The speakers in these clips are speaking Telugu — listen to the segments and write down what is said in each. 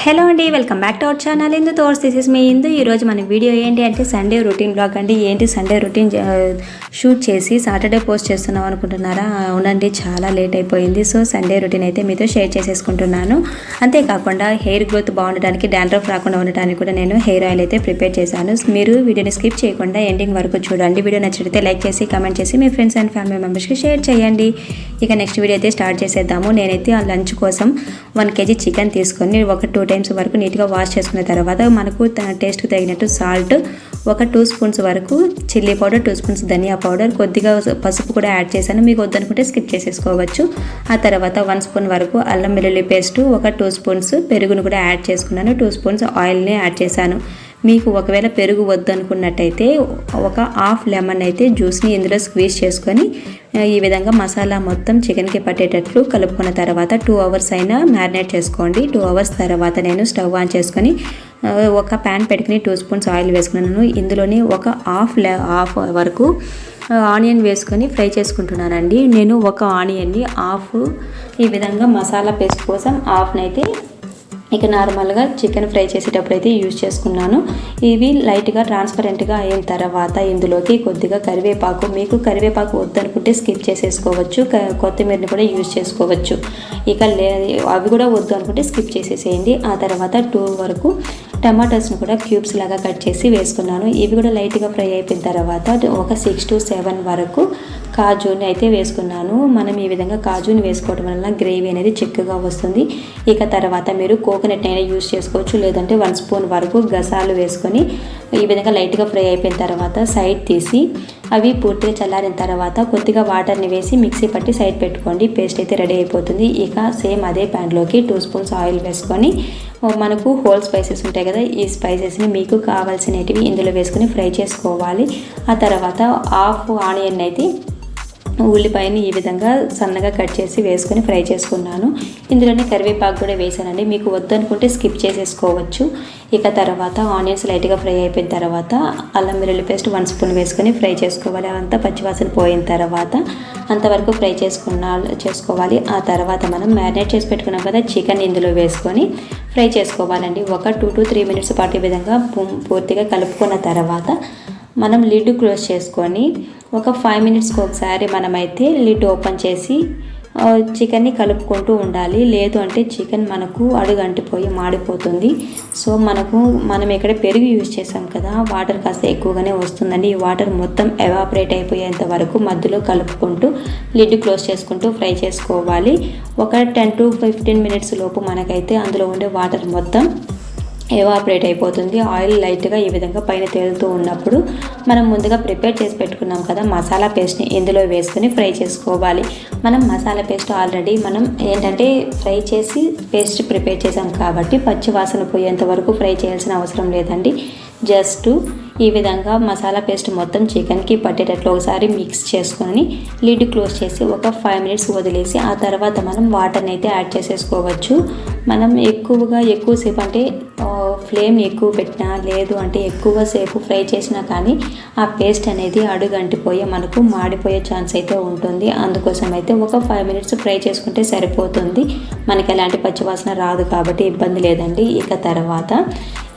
హలో అండి, welcome back to our channel Indu thoughts. This is me Indu. ఈరోజు మన వీడియో ఏంటి అంటే సండే రొటీన్ బ్లాగ్ అండి. ఏంటి సండే రొటీన్ షూట్ చేసి సాటర్డే పోస్ట్ చేస్తున్నాం అనుకుంటున్నారా? అవునండి, చాలా లేట్ అయిపోయింది. సో సండే రొటీన్ అయితే మీతో షేర్ చేసేసుకుంటున్నాను. అంతేకాకుండా హెయిర్ గ్రోత్ బాగుండడానికి, డాండ్రఫ్ రాకుండా ఉండడానికి కూడా నేను హెయిర్ ఆయిల్ అయితే ప్రిపేర్ చేశాను. మీరు వీడియోని స్కిప్ చేయకుండా ఎండింగ్ వరకు చూడండి. వీడియో నచ్చితే లైక్ చేసి కమెంట్ చేసి మీ ఫ్రెండ్స్ అండ్ ఫ్యామిలీ మెంబర్స్కి షేర్ చేయండి. ఇక నెక్స్ట్ వీడియో అయితే స్టార్ట్ చేసేద్దాము. నేనైతే ఆ లంచ్ కోసం 1 kg చికెన్ తీసుకొని ఒక 2 times వరకు నీట్గా వాష్ చేసుకున్న తర్వాత మనకు టేస్ట్కి తగినట్టు సాల్ట్, ఒక 2 spoons వరకు చిల్లీ పౌడర్, 2 spoons ధనియా పౌడర్, కొద్దిగా పసుపు కూడా యాడ్ చేశాను. మీకు వద్దనుకుంటే స్కిప్ చేసేసుకోవచ్చు. ఆ తర్వాత 1 spoon వరకు అల్లం వెల్లుల్లి పేస్ట్, ఒక 2 spoons పెరుగును కూడా యాడ్ చేసుకున్నాను. 2 spoons ఆయిల్ని యాడ్ చేశాను. మీకు ఒకవేళ పెరుగు వద్దనుకున్నట్టయితే ఒక హాఫ్ లెమన్ అయితే జ్యూస్ని ఇందులో స్క్వీజ్ చేసుకొని ఈ విధంగా మసాలా మొత్తం చికెన్కి పట్టేటట్లు కలుపుకున్న తర్వాత 2 hours అయినా మ్యారినేట్ చేసుకోండి. 2 hours తర్వాత నేను స్టవ్ ఆన్ చేసుకొని ఒక ప్యాన్ పెట్టుకుని 2 spoons ఆయిల్ వేసుకున్నాను. ఇందులోని ఒక హాఫ్ వరకు ఆనియన్ వేసుకొని ఫ్రై చేసుకుంటున్నానండి. నేను ఒక ఆనియన్ని హాఫ్ ఈ విధంగా మసాలా పేస్ట్ కోసం హాఫ్నైతే ఇక నార్మల్గా చికెన్ ఫ్రై చేసేటప్పుడు అయితే యూజ్ చేసుకున్నాను. ఇవి లైట్గా ట్రాన్స్పరెంట్గా అయిన తర్వాత ఇందులోకి కొద్దిగా కరివేపాకు, మీకు కరివేపాకు వద్దనుకుంటే స్కిప్ చేసేసుకోవచ్చు. కొత్తిమీరని కూడా యూజ్ చేసుకోవచ్చు. ఇక అవి కూడా వద్దు అనుకుంటే స్కిప్ చేసేసేయండి. ఆ తర్వాత 2 వరకు టమాటాస్ని కూడా క్యూబ్స్ లాగా కట్ చేసి వేసుకున్నాను. ఇవి కూడా లైట్గా ఫ్రై అయిపోయిన తర్వాత ఒక 6 to 7 వరకు కాజుని అయితే వేసుకున్నాను. మనం ఈ విధంగా కాజుని వేసుకోవడం వల్ల గ్రేవీ అనేది చిక్కగా వస్తుంది. ఇక తర్వాత మీరు కోకోనట్ అయినా యూజ్ చేసుకోవచ్చు, లేదంటే 1 spoon వరకు గసాలు వేసుకొని ఈ విధంగా లైట్గా ఫ్రై అయిపోయిన తర్వాత సైడ్ తీసి అవి పూర్తిగా చల్లారిన తర్వాత కొద్దిగా వాటర్ని వేసి మిక్సీ పట్టి సైడ్ పెట్టుకోండి. పేస్ట్ అయితే రెడీ అయిపోతుంది. ఇక సేమ్ అదే ప్యాన్లోకి 2 spoons ఆయిల్ వేసుకొని మనకు హోల్ స్పైసెస్ ఉంటాయి కదా, ఈ స్పైసెస్ని మీకు కావాల్సినవి ఇందులో వేసుకొని ఫ్రై చేసుకోవాలి. ఆ తర్వాత హాఫ్ ఆనియన్ అయితే ఉల్లిపాయని ఈ విధంగా సన్నగా కట్ చేసి వేసుకొని ఫ్రై చేసుకున్నాను. ఇందులోనే కరివేపాకు కూడా వేసానండి. మీకు వద్దనుకుంటే స్కిప్ చేసేసుకోవచ్చు. ఇక తర్వాత ఆనియన్స్ లైట్గా ఫ్రై అయిపోయిన తర్వాత అల్లం వెల్లుల్లి పేస్ట్ 1 spoon వేసుకొని ఫ్రై చేసుకోవాలి. అవంతా పచ్చివాసన పోయిన తర్వాత అంతవరకు ఫ్రై చేసుకోవాలి. ఆ తర్వాత మనం మ్యారినేట్ చేసి పెట్టుకున్నాం కదా చికెన్ ఇందులో వేసుకొని ఫ్రై చేసుకోవాలండి. ఒక 2 to 3 minutes పాటు ఈ విధంగా పూర్తిగా కలుపుకున్న తర్వాత మనం లిడ్ క్లోజ్ చేసుకొని ఒక 5 minutesకి ఒకసారి మనమైతే లిడ్ ఓపెన్ చేసి చికెన్ని కలుపుకుంటూ ఉండాలి. లేదు అంటే చికెన్ మనకు అడుగు అంటిపోయి మాడిపోతుంది. సో మనం ఇక్కడ పెరుగు యూజ్ చేసాం కదా, వాటర్ కాస్త ఎక్కువగానే వస్తుందండి. ఈ వాటర్ మొత్తం ఎవాపరేట్ అయిపోయేంత వరకు మధ్యలో కలుపుకుంటూ లిడ్ క్లోజ్ చేసుకుంటూ ఫ్రై చేసుకోవాలి. ఒక 10 to 15 minutes లోపు మనకైతే అందులో ఉండే వాటర్ మొత్తం ఎవాపరేట్ అయిపోతుంది. ఆయిల్ లైట్గా ఈ విధంగా పైన తేలుతూ ఉన్నప్పుడు మనం ముందుగా ప్రిపేర్ చేసి పెట్టుకున్నాం కదా మసాలా పేస్ట్ని ఇందులో వేసుకొని ఫ్రై చేసుకోవాలి. మనం మసాలా పేస్ట్ ఆల్రెడీ మనం ఏంటంటే ఫ్రై చేసి పేస్ట్ ప్రిపేర్ చేసాం కాబట్టి పచ్చి వాసన పోయేంత వరకు ఫ్రై చేయాల్సిన అవసరం లేదండి. జస్ట్ ఈ విధంగా మసాలా పేస్ట్ మొత్తం చికెన్కి పట్టేటట్లు ఒకసారి మిక్స్ చేసుకొని లిడ్ క్లోజ్ చేసి ఒక 5 minutes వదిలేసి ఆ తర్వాత మనం వాటర్ని అయితే యాడ్ చేసేసుకోవచ్చు. మనం ఎక్కువసేపు అంటే ఫ్లేమ్ని ఎక్కువ పెట్టినా, లేదు అంటే ఎక్కువసేపు ఫ్రై చేసినా కానీ ఆ పేస్ట్ అనేది అడుగంటిపోయి మనకు మాడిపోయే ఛాన్స్ అయితే ఉంటుంది. అందుకోసం అయితే ఒక 5 minutes ఫ్రై చేసుకుంటే సరిపోతుంది. మనకి ఎలాంటి పచ్చివాసన రాదు కాబట్టి ఇబ్బంది లేదండి. ఇక తర్వాత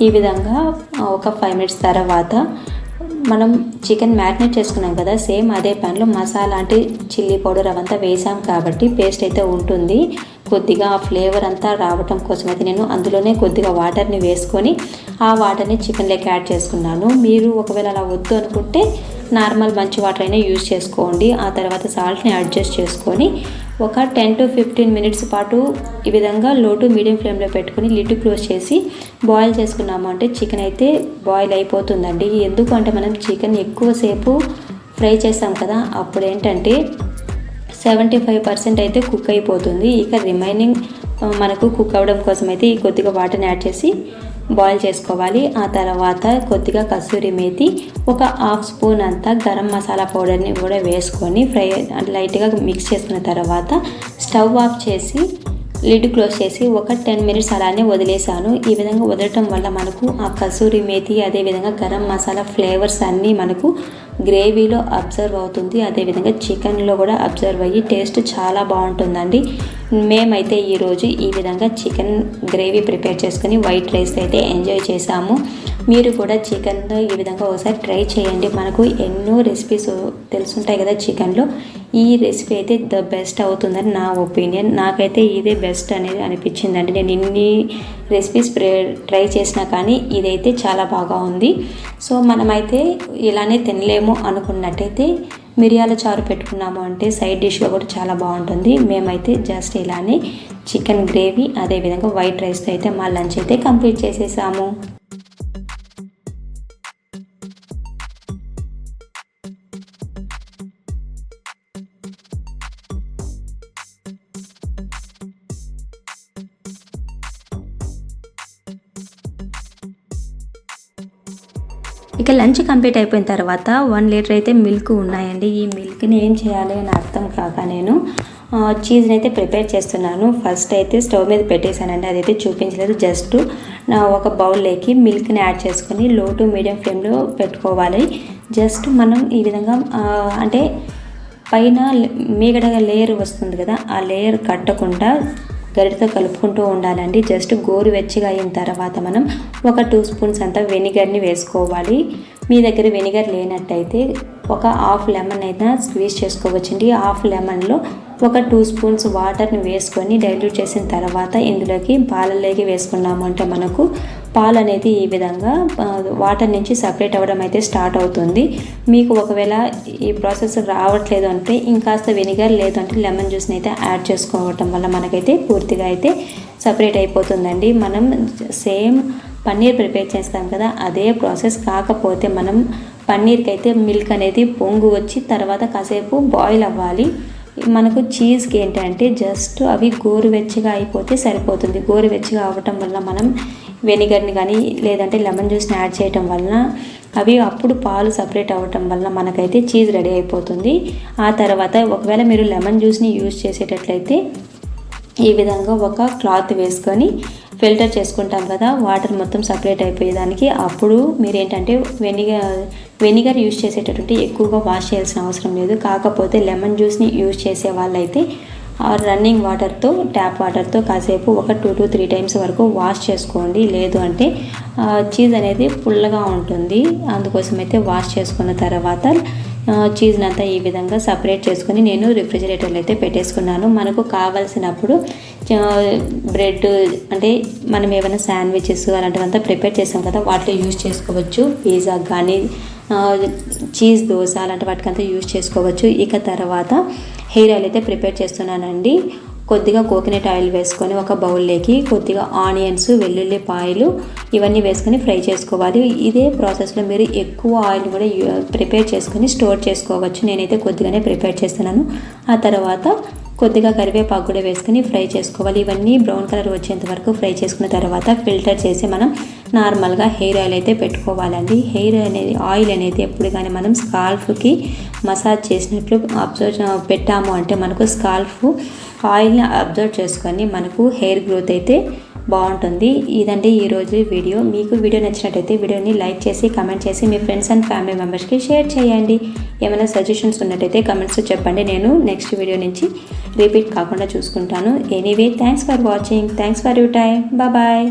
ఈ విధంగా ఒక 5 minutes తర్వాత మనం చికెన్ మ్యారినేట్ చేసుకున్నాం కదా, సేమ్ అదే ప్యాన్లో మసాలా అంటే చిల్లీ పౌడర్ అవంతా వేసాం కాబట్టి పేస్ట్ అయితే ఉంటుంది. కొద్దిగా ఆ ఫ్లేవర్ అంతా రావటం కోసం అయితే నేను అందులోనే కొద్దిగా వాటర్ని వేసుకొని ఆ వాటర్ని చికెన్లోకి యాడ్ చేసుకున్నాను. మీరు ఒకవేళ అలా వద్దు అనుకుంటే నార్మల్ మంచి వాటర్ అయినా యూజ్ చేసుకోండి. ఆ తర్వాత సాల్ట్ని అడ్జస్ట్ చేసుకొని ఒక 10 to 15 minutes పాటు ఈ విధంగా లో టు మీడియం ఫ్లేమ్లో పెట్టుకుని లిడ్ క్లోజ్ చేసి బాయిల్ చేసుకున్నాము అంటే చికెన్ అయితే బాయిల్ అయిపోతుందండి. ఎందుకంటే మనం చికెన్ ఎక్కువసేపు ఫ్రై చేస్తాం కదా, అప్పుడు ఏంటంటే 75% అయితే కుక్ అయిపోతుంది. ఇక రిమైనింగ్ మనకు కుక్ అవ్వడం కోసం అయితే ఈ కొద్దిగా వాటర్ని యాడ్ చేసి బాయిల్ చేసుకోవాలి. ఆ తర్వాత కొద్దిగా కసూరి మేతి, ఒక హాఫ్ స్పూన్ అంతా గరం మసాలా పౌడర్ని కూడా వేసుకొని ఫ్రై లైట్గా మిక్స్ చేసుకున్న తర్వాత స్టవ్ ఆఫ్ చేసి లిడ్ క్లోజ్ చేసి ఒక 10 minutes అలానే వదిలేసాను. ఈ విధంగా వదలటం వల్ల మనకు ఆ కసూరి మేతి అదేవిధంగా గరం మసాలా ఫ్లేవర్స్ అన్నీ మనకు గ్రేవీలో అబ్జర్వ్ అవుతుంది, అదేవిధంగా చికెన్లో కూడా అబ్జర్వ్ అయ్యి టేస్ట్ చాలా బాగుంటుందండి. మేమైతే ఈరోజు ఈ విధంగా చికెన్ గ్రేవీ ప్రిపేర్ చేసుకుని వైట్ రైస్ అయితే ఎంజాయ్ చేసాము. మీరు కూడా చికెన్లో ఈ విధంగా ఒకసారి ట్రై చేయండి. మనకు ఎన్నో రెసిపీస్ తెలుసుంటాయి కదా చికెన్లో, ఈ రెసిపీ అయితే ద బెస్ట్ అవుతుందని నా ఒపీనియన్. నాకైతే ఇదే బెస్ట్ అనేది అనిపించిందండి. నేను ఇన్ని రెసిపీస్ ట్రై చేసినా కానీ ఇదైతే చాలా బాగా ఉంది. సో మనమైతే ఇలానే తినలేము అనుకున్నట్టయితే మిరియాల చారు పెట్టుకున్నాము అంటే సైడ్ డిష్గా కూడా చాలా బాగుంటుంది. మేమైతే జస్ట్ ఇలానే చికెన్ గ్రేవీ అదేవిధంగా వైట్ రైస్తో అయితే మా లంచ్ అయితే కంప్లీట్ చేసేసాము. ఇక లంచ్ కంప్లీట్ అయిపోయిన తర్వాత 1 లీటర్ అయితే మిల్క్ ఉన్నాయండి. ఈ మిల్క్ని ఏం చేయాలి అని అర్థం కాక నేను చీజ్ని అయితే ప్రిపేర్ చేస్తున్నాను. ఫస్ట్ అయితే స్టవ్ మీద పెట్టేశానండి, అదైతే చూపించలేదు. జస్ట్ ఒక బౌల్లోకి మిల్క్ని యాడ్ చేసుకొని లో టు మీడియం ఫ్లేమ్లో పెట్టుకోవాలి. జస్ట్ మనం ఈ విధంగా అంటే పైన మీగడగా లేయర్ వస్తుంది కదా, ఆ లేయర్ కట్టకుండా గరిటతో కలుపుకుంటూ ఉండాలండి. జస్ట్ గోరువెచ్చగా అయిన తర్వాత మనం ఒక 2 స్పూన్స్ అంతా వెనిగర్ని వేసుకోవాలి. మీ దగ్గర వెనిగర్ లేనట్టయితే ఒక హాఫ్ లెమన్ అయితే స్క్వీజ్ చేసుకోవచ్చండి. హాఫ్ లెమన్లో ఒక 2 స్పూన్స్ వాటర్ని వేసుకొని డైల్యూట్ చేసిన తర్వాత ఇందులోకి పాలల్లోకి వేసుకున్నాము అంటే మనకు పాలు అనేది ఈ విధంగా వాటర్ నుంచి సపరేట్ అవ్వడం అయితే స్టార్ట్ అవుతుంది. మీకు ఒకవేళ ఈ ప్రాసెస్ రావట్లేదు అంటే ఇంకాస్త వెనిగర్ లేదంటే లెమన్ జ్యూస్ని అయితే యాడ్ చేసుకోవటం వల్ల మనకైతే పూర్తిగా అయితే సపరేట్ అయిపోతుందండి. మనం సేమ్ పన్నీర్ ప్రిపేర్ చేస్తాం కదా, అదే ప్రాసెస్. కాకపోతే మనం పన్నీర్కి అయితే మిల్క్ అనేది పొంగు వచ్చి తర్వాత కాసేపు బాయిల్ అవ్వాలి. మనకు చీజ్కి ఏంటంటే జస్ట్ అవి గోరువెచ్చగా అయిపోతే సరిపోతుంది. గోరువెచ్చగా అవ్వటం వల్ల మనం వెనిగర్ని కానీ లేదంటే లెమన్ జ్యూస్ని యాడ్ చేయటం వలన అవి అప్పుడు పాలు సపరేట్ అవ్వటం వల్ల మనకైతే చీజ్ రెడీ అయిపోతుంది. ఆ తర్వాత ఒకవేళ మీరు లెమన్ జ్యూస్ని యూజ్ చేసేటట్లయితే ఈ విధంగా ఒక క్లాత్ వేసుకొని ఫిల్టర్ చేసుకుంటాం కదా, వాటర్ మొత్తం సపరేట్ అయిపోయేదానికి. అప్పుడు మీరు ఏంటంటే వెనిగర్ యూజ్ చేసేటటువంటి ఎక్కువగా వాష్ చేయాల్సిన అవసరం లేదు. కాకపోతే లెమన్ జ్యూస్ని యూజ్ చేసే వాళ్ళైతే రన్నింగ్ వాటర్తో ట్యాప్ వాటర్తో కాసేపు ఒక 2 to 3 టైమ్స్ వరకు వాష్ చేసుకోండి. లేదు అంటే చీజ్ అనేది పుల్లగా ఉంటుంది. అందుకోసం అయితే వాష్ చేసుకున్న తర్వాత చీజ్ని అంతా ఈ విధంగా సపరేట్ చేసుకొని నేను రిఫ్రిజిరేటర్లో అయితే పెట్టేసుకున్నాను. మనకు కావాల్సినప్పుడు బ్రెడ్ అంటే మనం ఏమైనా శాండ్విచెస్ అలాంటివంతా ప్రిపేర్ చేసాం కదా, వాటిలో యూజ్ చేసుకోవచ్చు. పిజ్జా కానీ చీజ్ దోశ అలాంటి వాటికంతా యూజ్ చేసుకోవచ్చు. ఇక తర్వాత హెయిర్ ఆయిల్ అయితే ప్రిపేర్ చేస్తున్నానండి. కొద్దిగా కోకోనట్ ఆయిల్ వేసుకొని ఒక బౌల్లోకి కొద్దిగా ఆనియన్స్, వెల్లుల్లిపాయలు ఇవన్నీ వేసుకొని ఫ్రై చేసుకోవాలి. ఇదే ప్రాసెస్లో మీరు ఎక్కువ ఆయిల్ కూడా ప్రిపేర్ చేసుకొని స్టోర్ చేసుకోవచ్చు. నేనైతే కొద్దిగానే ప్రిపేర్ చేస్తున్నాను. ఆ తర్వాత కొద్దిగా కరివేపాకు కూడా వేసుకొని ఫ్రై చేసుకోవాలి. ఇవన్నీ బ్రౌన్ కలర్ వచ్చేంత వరకు ఫ్రై చేసుకున్న తర్వాత ఫిల్టర్ చేసి మనం నార్మల్గా హెయిర్ ఆయిల్ అయితే పెట్టుకోవాలండి. ఆయిల్ అనేది ఎప్పుడు కానీ మనం స్కాల్ఫ్కి మసాజ్ చేసినట్లు పెట్టాము అంటే మనకు స్కాల్ఫ్ ఆయిల్ని అబ్జర్వ్ చేసుకొని మనకు హెయిర్ గ్రోత్ అయితే బాగుంటుంది. ఇదండి ఈరోజు వీడియో. మీకు వీడియో నచ్చినట్టయితే వీడియోని లైక్ చేసి కమెంట్ చేసి మీ ఫ్రెండ్స్ అండ్ ఫ్యామిలీ మెంబర్స్కి షేర్ చేయండి. ఏమైనా సజెషన్స్ ఉన్నట్టయితే కమెంట్స్లో చెప్పండి. నేను నెక్స్ట్ వీడియో నుంచి రిపీట్ కాకుండా చూసుకుంటాను. Anyway thanks for watching. Thanks for your time. Bye.